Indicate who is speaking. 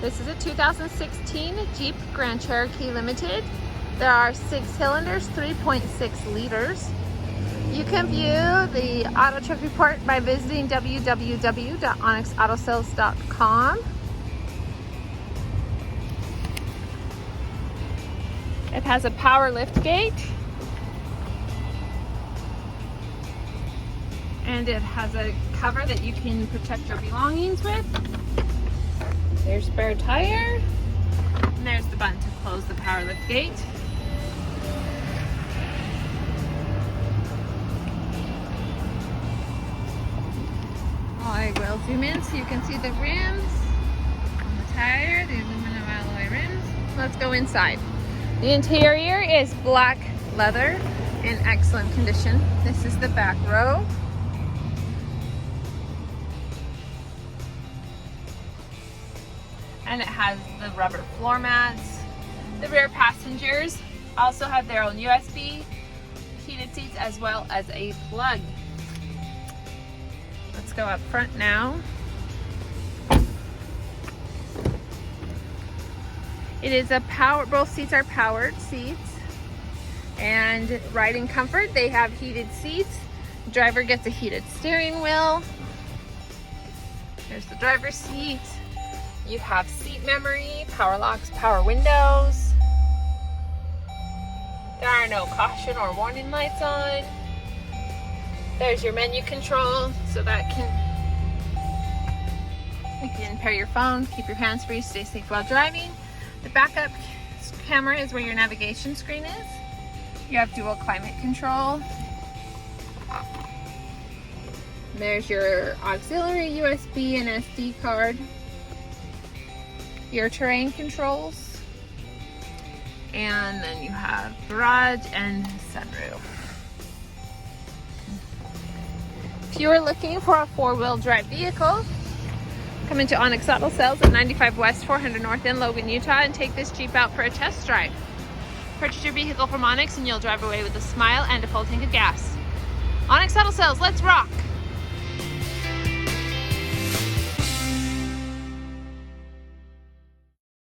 Speaker 1: This is a 2016 Jeep Grand Cherokee Limited. There are 6 cylinders, 3.6 liters. You can view the auto check report by visiting www.onyxautosales.com. It has a power lift gate. And it has a cover that you can protect your belongings with. There's spare tire. And there's the button to close the power lift gate. I will zoom in so you can see the rims on the tire, the aluminum alloy rims. Let's go inside. The interior is black leather in excellent condition. This is the back row. And it has the rubber floor mats. The rear passengers also have their own USB heated seats as well as a plug. Let's go up front now. It is a both seats are powered seats. And riding comfort, they have heated seats. The driver gets a heated steering wheel. There's the driver's seat. You have seat memory, power locks, power windows. There are no caution or warning lights on. There's your menu control, so that you can pair your phone, keep your hands free, stay safe while driving. The backup camera is where your navigation screen is. You have dual climate control. There's your auxiliary USB and SD card. Your terrain controls. And then you have garage and sunroof. If you are looking for a 4-wheel drive vehicle, come into Onyx Auto Sales at 95 West 400 North in Logan, Utah, and take this Jeep out for a test drive. Purchase your vehicle from Onyx and you'll drive away with a smile and a full tank of gas. Onyx Auto Sales, let's rock!